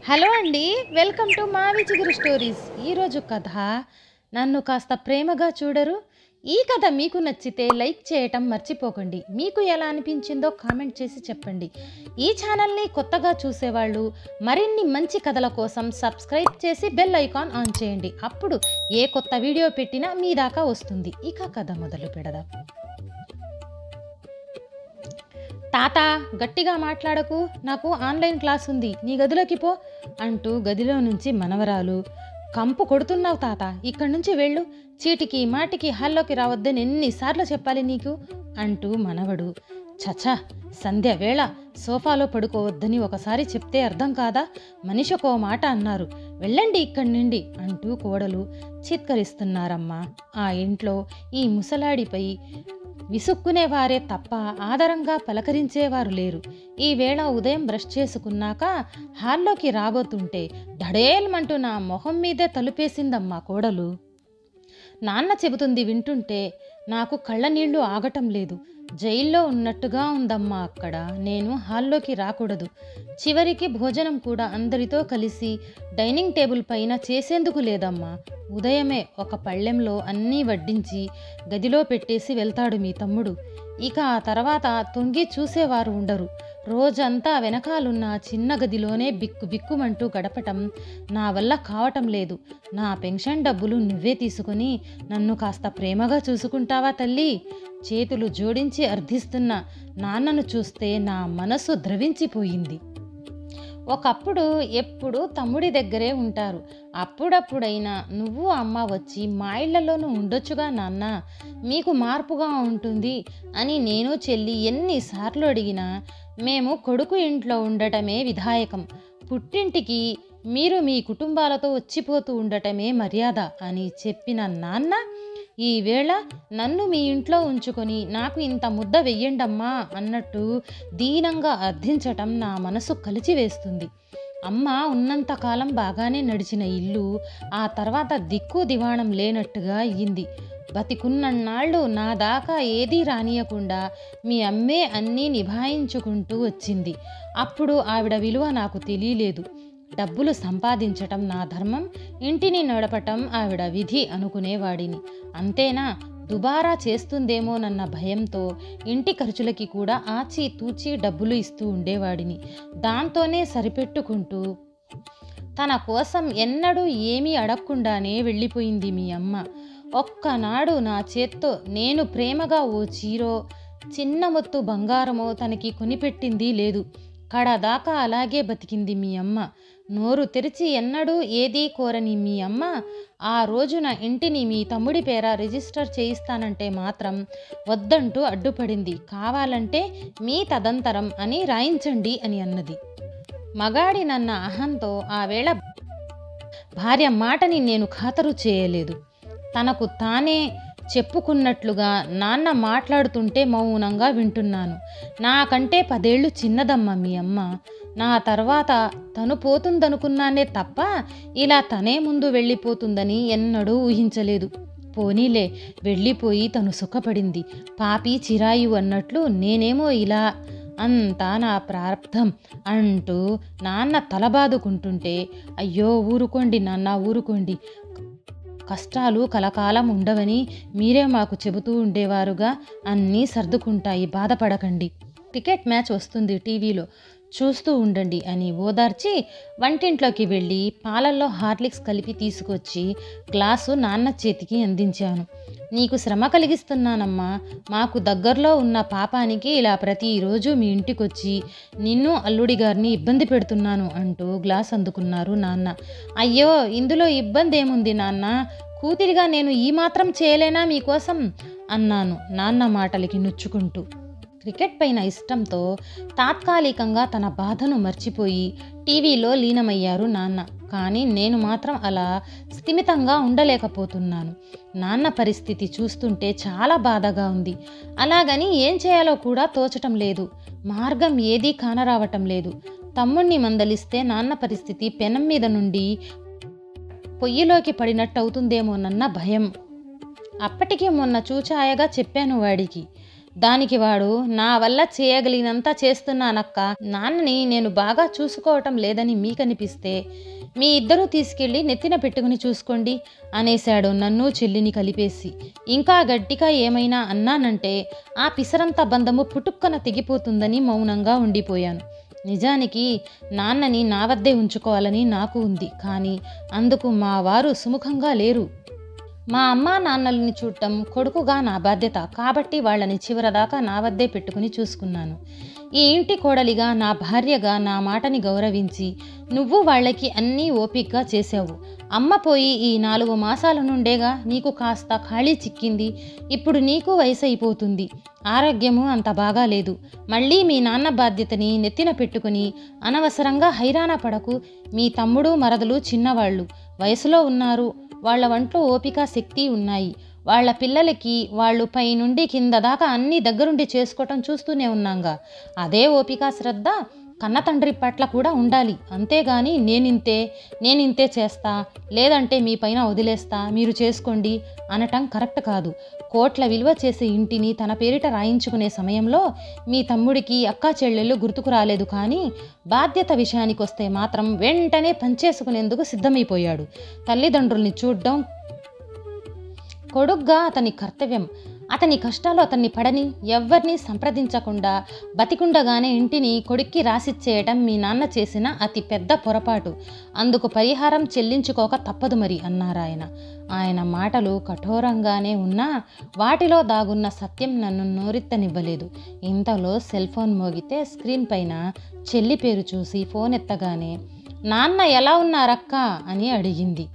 Hello అండి, welcome to మావి చిగురు స్టోరీస్. ఈరోజు కథ నన్ను కాస్త ప్రేమగా చూడరు. ఈ కథ మీకు నచ్చితే లైక్ చేయటం మర్చిపోకండి. మీకు ఎలా అనిపించిందో కామెంట్ చేసి చెప్పండి. ఈ ఛానల్ని కొత్తగా చూసేవాళ్ళు మరిన్ని మంచి కథల కోసం సబ్స్క్రైబ్ చేసి బెల్ ఐకాన్ ఆన్ చేయండి. అప్పుడు ఏ కొత్త వీడియో పెట్టినా మీ దాకా వస్తుంది. ఇక కథ మొదలు పెడదాం. తాత, గట్టిగా మాట్లాడకు, నాకు ఆన్లైన్ క్లాస్ ఉంది, నీ గదిలోకి పో అంటూ గదిలో నుంచి మనవరాలు. కంపు కొడుతున్నావు తాత, ఇక్కడి నుంచి వెళ్ళు, చీటికి మాటికి హాల్లోకి రావద్దని ఎన్నిసార్లు చెప్పాలి నీకు అంటూ మనవడు. చచా, సంధ్య వేళ సోఫాలో పడుకోవద్దని ఒకసారి చెప్తే అర్థం కాదా? మనిషికో మాట అన్నారు, వెళ్ళండి ఇక్కడి నుండి అంటూ కోడలు చిత్కరిస్తున్నారమ్మా. ఆ ఇంట్లో ఈ ముసలాడిపై విసుక్కునేవారే తప్ప ఆదరంగా పలకరించేవారు లేరు. ఈవేళ ఉదయం బ్రష్ చేసుకున్నాక హాల్లోకి రాబోతుంటే ధడేల్మంటూ నా మొహం మీదే తలుపేసిందమ్మా కోడలు. నాన్న చెబుతుంది వింటుంటే నాకు కళ్ళ నీళ్లు ఆగటం లేదు. జైల్లో ఉన్నట్టుగా ఉందమ్మా అక్కడ. నేను హాల్లోకి రాకూడదు. చివరికి భోజనం కూడా అందరితో కలిసి డైనింగ్ టేబుల్ పైన చేసేందుకు లేదమ్మా. ఉదయమే ఒక పళ్ళెంలో అన్నీ వడ్డించి గదిలో పెట్టేసి వెళ్తాడు మీ తమ్ముడు. ఇక ఆ తర్వాత తొంగి చూసేవారు ఉండరు. రోజంతా వెనకాలున్న చిన్న గదిలోనే బిక్కుమంటూ గడపటం నా వల్ల కావటం లేదు. నా పెన్షన్ డబ్బులు నువ్వే తీసుకుని నన్ను కాస్త ప్రేమగా చూసుకుంటావా తల్లి? చేతులు జోడించి అర్థిస్తున్న నాన్నను చూస్తే నా మనసు ద్రవించిపోయింది. ఒకప్పుడు ఎప్పుడు తమ్ముడి దగ్గరే ఉంటారు. అప్పుడప్పుడైనా నువ్వు అమ్మ వచ్చి మా ఇళ్లలోనూ ఉండొచ్చుగా నాన్న, మీకు మార్పుగా ఉంటుంది అని నేను చెల్లి ఎన్నిసార్లు అడిగినా మేము కొడుకు ఇంట్లో ఉండటమే విధాయకం, పుట్టింటికి మీరు మీ కుటుంబాలతో వచ్చిపోతూ ఉండటమే మర్యాద అని చెప్పిన నాన్న ఈవేళ నన్ను మీ ఇంట్లో ఉంచుకొని నాకు ఇంత ముద్ద వెయ్యండమ్మా అన్నట్టు దీనంగా అర్థించటం నా మనసు కలిచివేస్తుంది. అమ్మ ఉన్నంతకాలం బాగానే నడిచిన ఇల్లు ఆ తర్వాత దిక్కు దివాణం లేనట్టుగా అయ్యింది. బతికున్నన్నాళ్ళు నా దాకా ఏదీ రానియకుండా మీ అమ్మే అన్నీ నిభాయించుకుంటూ వచ్చింది. అప్పుడు ఆవిడ విలువ నాకు తెలియలేదు. డబ్బులు సంపాదించటం నా ధర్మం, ఇంటిని నడపటం ఆవిడ విధి అనుకునేవాడిని. అంతేనా, దుబారా చేస్తుందేమోనన్న భయంతో ఇంటి ఖర్చులకి కూడా ఆచి తూచి డబ్బులు ఇస్తూ ఉండేవాడిని. దాంతోనే సరిపెట్టుకుంటూ తన కోసం ఎన్నడూ ఏమీ అడగకుండానే వెళ్ళిపోయింది మీ అమ్మ. ఒక్కనాడు నా చేత్తో నేను ప్రేమగా ఓ చీరో చిన్న మొత్తు బంగారమో తనకి కొనిపెట్టింది లేదు. కడదాకా అలాగే బతికింది మీ అమ్మ. నోరు తెరిచి ఎన్నడూ ఏదీ కోరని మీ అమ్మ ఆ రోజున ఇంటిని మీ తమ్ముడి పేర రిజిస్టర్ చేయిస్తానంటే మాత్రం వద్దంటూ అడ్డుపడింది. కావాలంటే మీ తదంతరం అని రాయించండి అని అన్నది. మగాడినన్న అహంతో ఆ వేళ భార్య మాటని నేను ఖాతరు చేయలేదు. తనకు తానే చెప్పుకున్నట్లుగా నాన్న మాట్లాడుతుంటే మౌనంగా వింటున్నాను. నాకంటే 10 ఏళ్ళు చిన్నదమ్మ మీ అమ్మ. నా తర్వాత తను పోతుందనుకున్నానే తప్ప ఇలా తనే ముందు వెళ్ళిపోతుందని ఎన్నడూ ఊహించలేదు. పోనీలే, వెళ్ళిపోయి తను సుఖపడింది. పాపి చిరాయు అన్నట్లు నేనేమో ఇలా, అంతా నా ప్రారంధం అంటూ నాన్న తలబాదుకుంటుంటే, అయ్యో ఊరుకోండి నాన్న, ఊరుకోండి, కష్టాలు కలకాలం ఉండవని మీరే మాకు చెబుతూ ఉండేవారుగా, అన్నీ సర్దుకుంటాయి, బాధపడకండి, క్రికెట్ మ్యాచ్ వస్తుంది టీవీలో, చూస్తూ ఉండండి అని ఓదార్చి వంటింట్లోకి వెళ్ళి పాలల్లో హార్లిక్స్ కలిపి తీసుకొచ్చి గ్లాసు నాన్న చేతికి అందించాను. నీకు శ్రమ కలిగిస్తున్నానమ్మా, మాకు దగ్గరలో ఉన్న పాపానికి ఇలా ప్రతిరోజు మీ ఇంటికొచ్చి నిన్ను అల్లుడి గారిని ఇబ్బంది పెడుతున్నాను అంటూ గ్లాస్ అందుకున్నారు నాన్న. అయ్యో, ఇందులో ఇబ్బంది ఏముంది నాన్న, కూతురిగా నేను ఈ మాత్రం చేయలేనా మీకోసం అన్నాను నాన్న మాటలకి నొచ్చుకుంటూ. క్రికెట్ పైన ఇష్టంతో తాత్కాలికంగా తన బాధను మర్చిపోయి టీవీలో లీనమయ్యారు నాన్న. కానీ నేను మాత్రం అలా స్థిమితంగా ఉండలేకపోతున్నాను. నాన్న పరిస్థితి చూస్తుంటే చాలా బాధగా ఉంది. అలాగని ఏం చేయాలో కూడా తోచటం లేదు. మార్గం ఏదీ కానరావటం లేదు. తమ్ముణ్ణి మందలిస్తే నాన్న పరిస్థితి పెనం మీద నుండి పొయ్యిలోకి పడినట్టు అవుతుందేమోనన్న భయం. అప్పటికే మొన్న చూచాయగా చెప్పాను వాడికి, దానికి వాడు, నా వల్ల చేయగలిగినంత చేస్తున్నానక్క, నాన్నని నేను బాగా చూసుకోవటం లేదని మీకనిపిస్తే మీ ఇద్దరూ తీసుకెళ్ళి నెత్తిన పెట్టుకుని చూసుకోండి అనేశాడు నన్ను చెల్లిని కలిపేసి. ఇంకా గట్టిగా ఏమైనా అన్నానంటే ఆ పిసరంత బంధము పుటుక్కన తెగిపోతుందని మౌనంగా ఉండిపోయాను. నిజానికి నాన్నని నా వద్దే ఉంచుకోవాలని నాకు ఉంది, కానీ అందుకు మా వారు సుముఖంగా లేరు. మా అమ్మా నాన్నల్ని చూడటం కొడుకుగా నా బాధ్యత కాబట్టి వాళ్ళని చివరదాకా నా వద్దే పెట్టుకుని చూసుకున్నాను. ఈ ఇంటి కోడలిగా, నా భార్యగా నా మాటని గౌరవించి నువ్వు వాళ్ళకి అన్నీ ఓపికగా చేసావు. అమ్మ పోయి ఈ 4 మాసాల నుండేగా నీకు కాస్త ఖాళీ చిక్కింది. ఇప్పుడు నీకు వయసు అయిపోతుంది, ఆరోగ్యము అంత బాగాలేదు. మళ్ళీ మీ నాన్న బాధ్యతని నెత్తిన పెట్టుకుని అనవసరంగా హైరాణ పడకు. మీ తమ్ముడు మరదలు చిన్నవాళ్ళు, వయసులో ఉన్నారు. వాళ్ళ వంట్లో ఓపిక శక్తి ఉన్నాయి. వాళ్ళ పిల్లలకి వాళ్ళు పై నుండి కింద దాకా అన్నీ దగ్గరుండి చేసుకోవటం చూస్తూనే ఉన్నాంగా. అదే ఓపిక శ్రద్ధ కన్న తండ్రి పట్ల కూడా ఉండాలి. అంతేగాని నేనింతే చేస్తా, లేదంటే మీ పైన వదిలేస్తా, మీరు చేసుకోండి అనటం కరెక్ట్ కాదు. కోట్ల విలువ చేసే ఇంటిని తన పేరిట రాయించుకునే సమయంలో మీ తమ్ముడికి అక్కా చెల్లెళ్ళు గుర్తుకు రాలేదు, కానీ బాధ్యత విషయానికి వస్తే మాత్రం వెంటనే పనిచేసుకునేందుకు సిద్ధమైపోయాడు. తల్లిదండ్రుల్ని చూడ్డం కొడుగ్గా అతని కర్తవ్యం. అతని కష్టాలు అతన్ని పడని, ఎవ్వరినీ సంప్రదించకుండా బతికుండగానే ఇంటిని కొడుక్కి రాసిచ్చేయటం మీ నాన్న చేసిన అతి పెద్ద పొరపాటు. అందుకు పరిహారం చెల్లించుకోక తప్పదు మరి అన్నారాయన. ఆయన మాటలు కఠోరంగానే ఉన్నా వాటిలో దాగున్న సత్యం నన్ను నోరెత్తనివ్వలేదు. ఇంతలో సెల్ ఫోన్ మోగితే స్క్రీన్ పైన చెల్లి పేరు చూసి ఫోన్ ఎత్తగానే, నాన్న ఎలా ఉన్నారక్కా అని అడిగింది.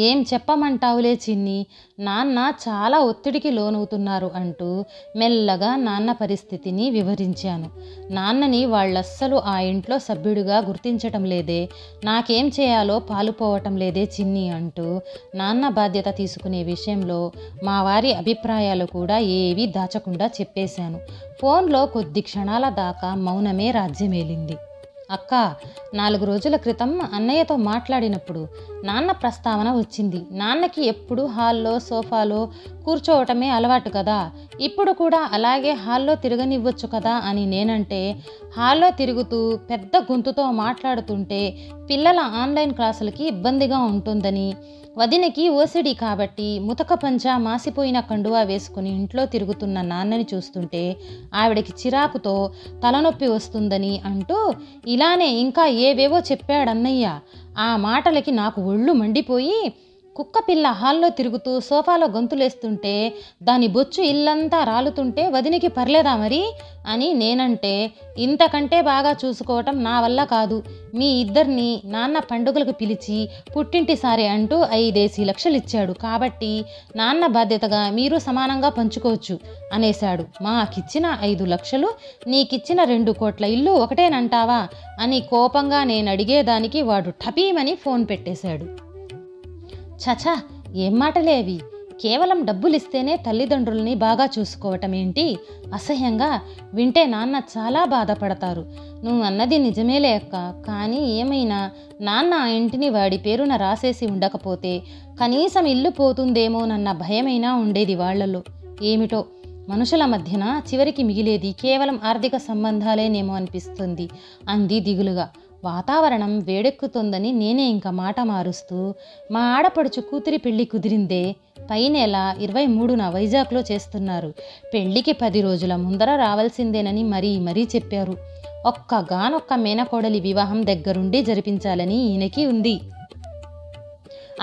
ఏం చెప్పమంటావులే చిన్ని, నాన్న చాలా ఒత్తిడికి లోనవుతున్నారు అంటూ మెల్లగా నాన్న పరిస్థితిని వివరించాను. నాన్నని వాళ్ళస్సలు ఆ ఇంట్లో సభ్యుడిగా గుర్తించటం లేదే, నాకేం చేయాలో పాలుపోవటం లేదే చిన్ని అంటూ నాన్న బాధ్యత తీసుకునే విషయంలో మా వారి అభిప్రాయాలు కూడా ఏవీ దాచకుండా చెప్పేశాను. ఫోన్లో కొద్ది క్షణాల దాకా మౌనమే రాజ్యమేలింది. అక్క, 4 రోజుల క్రితం అన్నయ్యతో మాట్లాడినప్పుడు నాన్న ప్రస్తావన వచ్చింది. నాన్నకి ఎప్పుడు హాల్లో సోఫాలో కూర్చోవటమే అలవాటు కదా, ఇప్పుడు కూడా అలాగే హాల్లో తిరగనివ్వచ్చు కదా అని నేనంటే, హాల్లో తిరుగుతూ పెద్ద గొంతుతో మాట్లాడుతుంటే పిల్లల ఆన్లైన్ క్లాసులకి ఇబ్బందిగా ఉంటుందని, వదినకి ఓసిడి కాబట్టి ముతక పంచా మాసిపోయిన కండువా వేసుకుని ఇంట్లో తిరుగుతున్న నాన్నని చూస్తుంటే ఆవిడకి చిరాకుతో తలనొప్పి వస్తుందని అంటూ ఇలానే ఇంకా ఏవేవో చెప్పాడన్నయ్య. ఆ మాటలకి నాకు ఒళ్ళు మండిపోయి, కుక్క పిల్ల హాల్లో తిరుగుతూ సోఫాలో గొంతులేస్తుంటే దాని బొచ్చు ఇల్లంతా రాలుతుంటే వదినికి పర్లేదా మరి అని నేనంటే, ఇంతకంటే బాగా చూసుకోవటం నా వల్ల కాదు, మీ ఇద్దరిని నాన్న పండుగలకు పిలిచి పుట్టింటి సారే అంటూ 5 లక్షలు ఇచ్చాడు కాబట్టి నాన్న బాధ్యతగా మీరు సమానంగా పంచుకోవచ్చు అనేశాడు. మాకిచ్చిన 5 లక్షలు నీకిచ్చిన 2 కోట్ల ఇల్లు ఒకటేనంటావా అని కోపంగా నేను అడిగేదానికి వాడు ఠపీమని ఫోన్ పెట్టేశాడు. చచా, ఏం మాటలేవి, కేవలం డబ్బులిస్తేనే తల్లిదండ్రుల్ని బాగా చూసుకోవటం ఏంటి, అసహ్యంగా, వింటే నాన్న చాలా బాధపడతారు. నువ్వు అన్నది నిజమేలే అక్క, కానీ ఏమైనా నాన్న ఆ ఇంటిని వాడి పేరున రాసేసి ఉండకపోతే కనీసం ఇల్లు పోతుందేమోనన్న భయమైనా ఉండేది వాళ్లలో. ఏమిటో మనుషుల మధ్యన చివరికి మిగిలేది కేవలం ఆర్థిక సంబంధాలేనేమో అనిపిస్తుంది అంది దిగులుగా. వాతావరణం వేడెక్కుతుందని నేనే ఇంకా మాట మారుస్తూ, మా ఆడపడుచు కూతురి పెళ్లి కుదిరిందే, పై నెల 23న వైజాగ్లో చేస్తున్నారు. పెళ్లికి 10 రోజుల ముందర రావాల్సిందేనని మరీ చెప్పారు. ఒక్కగానొక్క మేనకోడలి వివాహం దగ్గరుండి జరిపించాలని ఈయనకి ఉంది.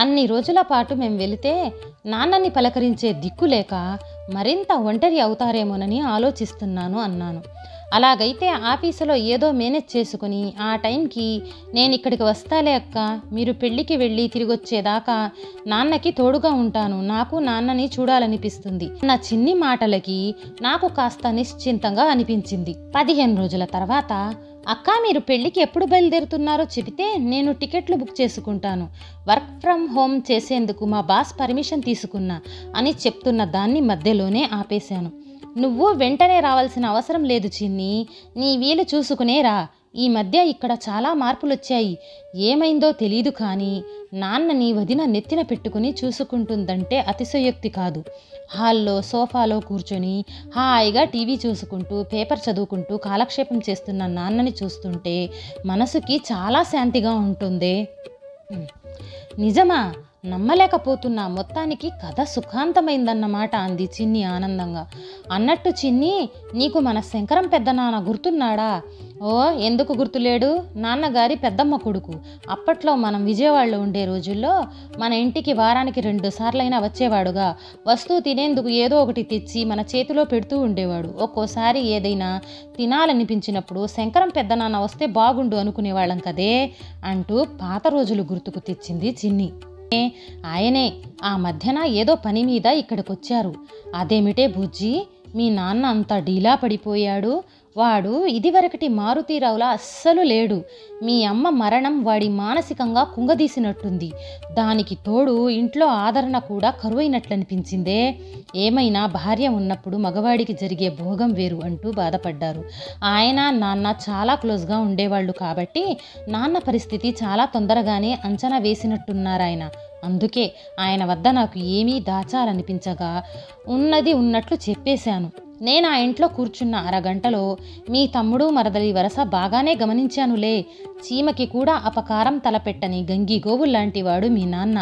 అన్ని రోజుల పాటు మేం వెళితే నాన్నని పలకరించే దిక్కులేక మరింత ఒంటరి అవుతారేమోనని ఆలోచిస్తున్నాను అన్నాను. అలాగైతే ఆఫీసులో ఏదో మేనేజ్ చేసుకుని ఆ టైంకి నేను ఇక్కడికి వస్తాలే అక్క, మీరు పెళ్ళికి వెళ్ళి తిరిగొచ్చేదాకా నాన్నకి తోడుగా ఉంటాను, నాకు నాన్నని చూడాలనిపిస్తుంది. నా చిన్ని మాటలకి నాకు కాస్త నిశ్చింతంగా అనిపించింది. 15 రోజుల తర్వాత, అక్క మీరు పెళ్ళికి ఎప్పుడు బయలుదేరుతున్నారో చెబితే నేను టికెట్లు బుక్ చేసుకుంటాను, వర్క్ ఫ్రమ్ హోమ్ చేసేందుకు మా బాస్ పర్మిషన్ తీసుకున్నా అని చెప్తున్న దాన్ని మధ్యలోనే ఆపేశాను. నువ్వు వెంటనే రావాల్సిన అవసరం లేదు చిన్ని, నీ వీలు చూసుకునే రా, ఈ మధ్య ఇక్కడ చాలా మార్పులొచ్చాయి. ఏమైందో తెలీదు కానీ నాన్నని వదిన నెత్తిన పెట్టుకుని చూసుకుంటుందంటే అతిశయోక్తి కాదు. హాల్లో సోఫాలో కూర్చొని హాయిగా టీవీ చూసుకుంటూ పేపర్ చదువుకుంటూ కాలక్షేపం చేస్తున్న నాన్నని చూస్తుంటే మనసుకి చాలా శాంతిగా ఉంటుంది. నిజమా? నమ్మలేకపోతున్నా. మొత్తానికి కథ సుఖాంతమైందన్నమాట అంది చిన్ని ఆనందంగా. అన్నట్టు చిన్ని, నీకు మన శంకరం పెద్దనాన్న గుర్తున్నాడా? ఓ, ఎందుకు గుర్తులేడు? నాన్నగారి పెద్దమ్మ కొడుకు. అప్పట్లో మనం విజయవాడలో ఉండే రోజుల్లో మన ఇంటికి వారానికి 2 సార్లైనా వచ్చేవాడుగా. వస్తూ తినేందుకు ఏదో ఒకటి తెచ్చి మన చేతిలో పెడుతూ ఉండేవాడు. ఒక్కోసారి ఏదైనా తినాలనిపించినప్పుడు శంకరం పెద్దనాన్న వస్తే బాగుండు అనుకునేవాళ్ళం కదే అంటూ పాత రోజులు గుర్తుకు తెచ్చింది చిన్ని. ఆయనే ఆ మధ్యన ఏదో పని మీద ఇక్కడికొచ్చారు. అదేమిటే బుజ్జి, మీ నాన్న అంత డీలా పడిపోయాడు? వాడు ఇదివరకటి మారుతీరావులా అస్సలు లేడు. మీ అమ్మ మరణం వాడి మానసికంగా కుంగదీసినట్టుంది. దానికి తోడు ఇంట్లో ఆదరణ కూడా కరువైనట్లనిపించిందే. ఏమైనా భార్య ఉన్నప్పుడు మగవాడికి జరిగే భోగం వేరు అంటూ బాధపడ్డారు. ఆయన నాన్న చాలా క్లోజ్గా ఉండేవాళ్ళు కాబట్టి నాన్న పరిస్థితి చాలా తొందరగానే అంచనా వేసినట్టున్నారాయన. అందుకే ఆయన వద్ద నాకు ఏమీ దాచాలనిపించగా ఉన్నది ఉన్నట్లు చెప్పేశాను. నేను ఆ ఇంట్లో కూర్చున్న అరగంటలో మీ తమ్ముడు మరదలి వరస బాగానే గమనించానులే. చీమకి కూడా అపకారం తలపెట్టని గంగి గోవుల్లాంటి వాడు మీ నాన్న.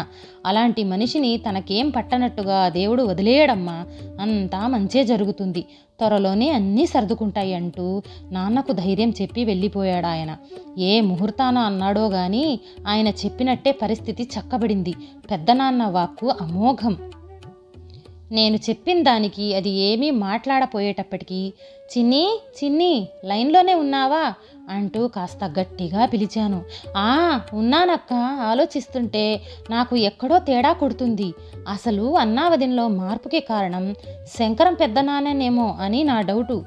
అలాంటి మనిషిని తనకేం పట్టనట్టుగా దేవుడు వదిలేయడమ్మా. అంతా మంచే జరుగుతుంది. త్వరలోనే అన్నీ సర్దుకుంటాయి అంటూ నాన్నకు ధైర్యం చెప్పి వెళ్ళిపోయాడు ఆయన. ఏ ముహూర్తాన అన్నాడో గాని ఆయన చెప్పినట్టే పరిస్థితి చక్కబడింది. పెద్దనాన్న వాక్కు అమోఘం. నేను చెప్పిన దానికి అది ఏమీ మాట్లాడపోయేటప్పటికీ చిన్ని చిన్ని లైన్లోనే ఉన్నావా అంటూ కాస్త గట్టిగా పిలిచాను. ఉన్నానక్క, ఆలోచిస్తుంటే నాకు ఎక్కడో తేడా కొడుతుంది. అసలు అన్నావదిలో మార్పుకి కారణం శంకరం పెద్దనాన్నేమో అని నా డౌటు.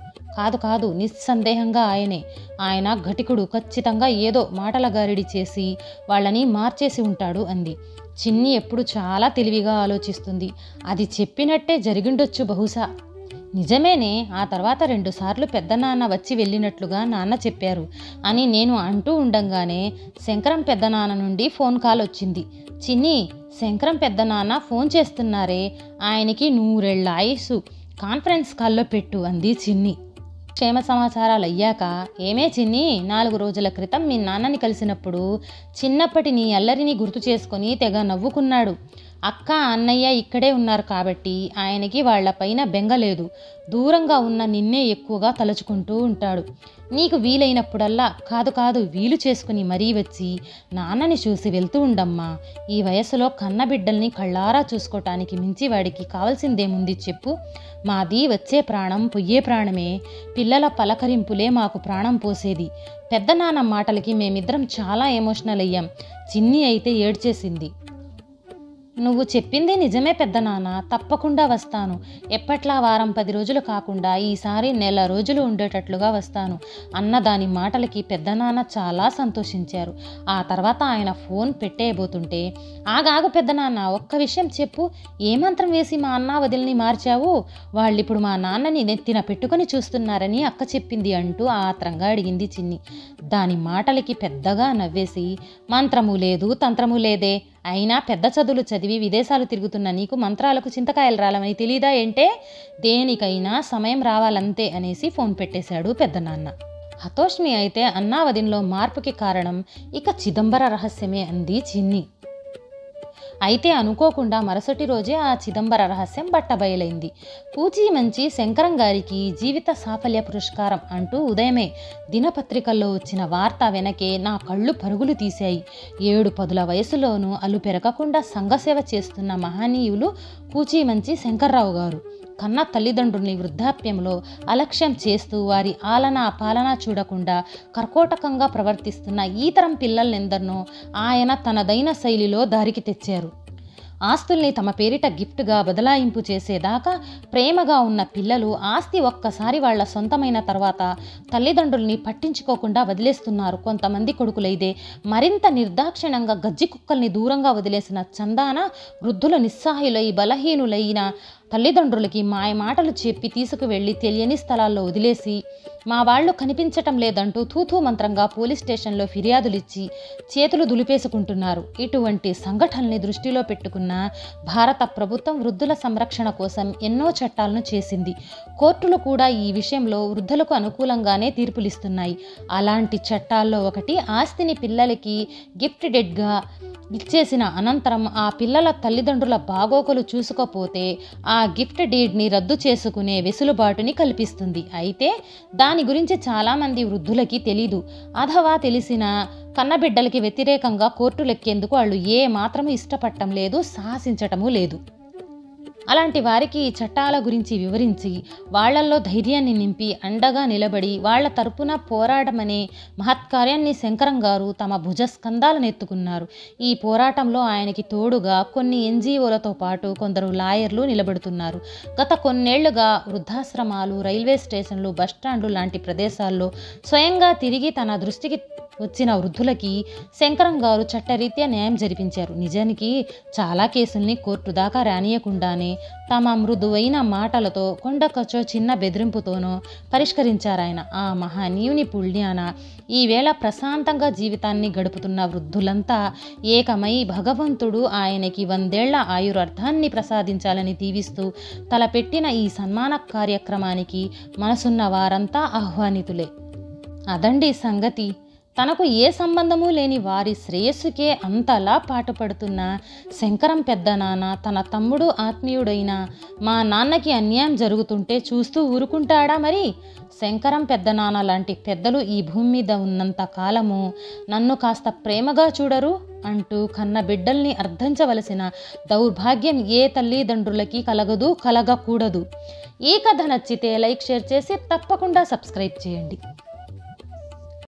కాదు, నిస్సందేహంగా ఆయనే. ఆయన ఘటికుడు. ఖచ్చితంగా ఏదో మాటల గారిడి చేసి వాళ్ళని మార్చేసి ఉంటాడు అంది. చిన్ని ఎప్పుడు చాలా తెలివిగా ఆలోచిస్తుంది. అది చెప్పినట్టే జరిగిండొచ్చు బహుశా. నిజమేనే. ఆ తర్వాత 2 సార్లు పెద్దనాన్న వచ్చి వెళ్ళినట్లుగా నాన్న చెప్పారు అని నేను అంటూ ఉండంగానే శంకరం పెద్దనాన్న నుండి ఫోన్ కాల్ వచ్చింది. చిన్ని, శంకరం పెద్దనాన్న ఫోన్ చేస్తున్నారే, ఆయనకి 100 ఏళ్ల ఆయుస్సు. కాన్ఫరెన్స్ కాల్లో పెట్టు అంది చిన్ని. క్షేమ సమాచారాలు అయ్యాక, ఏమే చిన్ని, 4 రోజుల క్రితం మీ నాన్నని కలిసినప్పుడు చిన్నప్పటి నీ అల్లరిని గుర్తు చేసుకొని తెగ నవ్వుకున్నాడు. అక్క అన్నయ్య ఇక్కడే ఉన్నారు కాబట్టి ఆయనకి వాళ్లపైన బెంగలేదు. దూరంగా ఉన్న నిన్నే ఎక్కువగా తలుచుకుంటూ ఉంటాడు. నీకు వీలైనప్పుడల్లా కాదు వీలు చేసుకుని మరీ వచ్చి నాన్నని చూసి వెళ్తూ ఉండమ్మా. ఈ వయసులో కన్నబిడ్డల్ని కళ్ళారా చూసుకోవటానికి మించి వాడికి కావాల్సిందేముంది చెప్పు? మాది వచ్చే ప్రాణం పొయ్యే ప్రాణమే. పిల్లల పలకరింపులే మాకు ప్రాణం పోసేది. పెద్దనాన్న మాటలకి మేమిద్దరం చాలా ఎమోషనల్ అయ్యాం. చిన్ని అయితే ఏడ్చేసింది. నువ్వు చెప్పింది నిజమే పెద్దనాన్న, తప్పకుండా వస్తాను. ఎప్పట్లా వారం 10 రోజులు కాకుండా ఈసారి నెల రోజులు ఉండేటట్లుగా వస్తాను అన్న దాని మాటలకి పెద్దనాన్న చాలా సంతోషించారు. ఆ తర్వాత ఆయన ఫోన్ పెట్టేయబోతుంటే, ఆగాగు పెద్దనాన్న, ఒక్క విషయం చెప్పు. ఏ మంత్రం వేసి మా అన్న వదిలిని మార్చావు? వాళ్ళిప్పుడు మా నాన్నని నెత్తిన పెట్టుకొని చూస్తున్నారని అక్క చెప్పింది అంటూ ఆత్రంగా అడిగింది చిన్ని. దాని మాటలకి పెద్దగా నవ్వేసి, మంత్రము లేదు తంత్రము లేదే. అయినా పెద్ద చదువులు చదివి విదేశాలు తిరుగుతున్న నీకు మంత్రాలకు చింతకాయలు రాలమని తెలీదా ఏంటే? దేనికైనా సమయం రావాలంతే అనేసి ఫోన్ పెట్టేశాడు పెద్దనాన్న. హతోష్మి అయితే అన్నావదిలో మార్పుకి కారణం ఇక చిదంబర రహస్యమే అంది చిన్ని. అయితే అనుకోకుండా మరుసటి రోజే ఆ చిదంబర రహస్యం బట్టబయలైంది. పూచి మంచి శంకరం గారికి జీవిత సాఫల్య పురస్కారం అంటూ ఉదయమే దినపత్రికల్లో వచ్చిన వార్త వెనకే నా కళ్ళు పరుగులు తీశాయి. 7 వయసులోనూ అలు పెరగకుండా సంఘసేవ చేస్తున్న మహనీయులు పూచి మంచి శంకర్రావు గారు. కన్న తల్లిదండ్రుల్ని వృద్ధాప్యంలో అలక్ష్యం చేస్తూ వారి ఆలనా పాలనా చూడకుండా కర్కోటకంగా ప్రవర్తిస్తున్న ఈ తరం పిల్లలెందరినో ఆయన తనదైన శైలిలో దారికి తెచ్చారు. ఆస్తుల్ని తమ పేరిట గిఫ్ట్గా బదలాయింపు చేసేదాకా ప్రేమగా ఉన్న పిల్లలు ఆస్తి ఒక్కసారి వాళ్ల సొంతమైన తర్వాత తల్లిదండ్రుల్ని పట్టించుకోకుండా వదిలేస్తున్నారు. కొంతమంది కొడుకులైతే మరింత నిర్దాక్షిణ్యంగా గజ్జి కుక్కల్ని దూరంగా వదిలేసిన చందాన వృద్ధులు నిస్సహాయులై బలహీనులైన తల్లిదండ్రులకి మాయ మాటలు చెప్పి తీసుకువెళ్ళి తెలియని స్థలాల్లో వదిలేసి మా వాళ్ళు కనిపించటం లేదంటూ తూతూ మంత్రంగా పోలీస్ స్టేషన్లో ఫిర్యాదులిచ్చి చేతులు దులిపేసుకుంటున్నారు. ఇటువంటి సంఘటనల్ని దృష్టిలో పెట్టుకున్న భారత ప్రభుత్వం వృద్ధుల సంరక్షణ కోసం ఎన్నో చట్టాలను చేసింది. కోర్టులు కూడా ఈ విషయంలో వృద్ధులకు అనుకూలంగానే తీర్పులిస్తున్నాయి. అలాంటి చట్టాల్లో ఒకటి, ఆస్తిని పిల్లలకి గిఫ్ట్ డెడ్గా ఇచ్చేసిన అనంతరం ఆ పిల్లల తల్లిదండ్రుల బాగోగులు చూసుకోపోతే ఆ గిఫ్ట్ డీడ్ని రద్దు చేసుకునే వెసులుబాటుని కల్పిస్తుంది. అయితే దాని గురించి చాలామంది వృద్ధులకి తెలీదు. అథవా తెలిసిన కన్నబిడ్డలకి వ్యతిరేకంగా కోర్టులెక్కేందుకు వాళ్ళు ఏ మాత్రము ఇష్టపడటం లేదు, సాహసించటము లేదు. అలాంటి వారికి ఈ చట్టాల గురించి వివరించి వాళ్లల్లో ధైర్యాన్ని నింపి అండగా నిలబడి వాళ్ల తరపున పోరాడమనే మహత్కార్యాన్ని శంకరం గారు తమ భుజస్కంధాలను ఎత్తుకున్నారు. ఈ పోరాటంలో ఆయనకి తోడుగా కొన్ని ఎన్జిఓలతో పాటు కొందరు లాయర్లు నిలబడుతున్నారు. గత కొన్నేళ్లుగా వృద్ధాశ్రమాలు, రైల్వే స్టేషన్లు, బస్టాండ్లు లాంటి ప్రదేశాల్లో స్వయంగా తిరిగి తన దృష్టికి వచ్చిన వృద్ధులకి శంకరం గారు చట్టరీత్యా న్యాయం జరిపించారు. నిజానికి చాలా కేసుల్ని కోర్టు దాకా రానియకుండానే తమ మృదువైన మాటలతో, కొండకొచ్చో చిన్న బెదిరింపుతోనో పరిష్కరించారాయన. ఆ మహనీయుని పుణ్యాన ఈవేళ ప్రశాంతంగా జీవితాన్ని గడుపుతున్న వృద్ధులంతా ఏకమై భగవంతుడు ఆయనకి 100 ఏళ్ల ఆయురార్థాన్ని ప్రసాదించాలని దీవిస్తూ తలపెట్టిన ఈ సన్మాన కార్యక్రమానికి మనసున్న వారంతా ఆహ్వానితులే. అదండి సంగతి. తనకు ఏ సంబంధము లేని వారి శ్రేయస్సుకే అంతలా పాటుపడుతున్న శంకరం పెద్దనాన్న తన తమ్ముడు ఆత్మీయుడైన మా నాన్నకి అన్యాయం జరుగుతుంటే చూస్తూ ఊరుకుంటాడా మరి? శంకరం పెద్దనాన్న లాంటి పెద్దలు ఈ భూమి మీద ఉన్నంత కాలము నన్ను కాస్త ప్రేమగా చూడరు అంటూ కన్న బిడ్డల్ని అర్థించవలసిన దౌర్భాగ్యం ఏ తల్లిదండ్రులకి కలగదు, కలగకూడదు. ఈ కథ నచ్చితే లైక్, షేర్ చేసి తప్పకుండా సబ్స్క్రైబ్ చేయండి.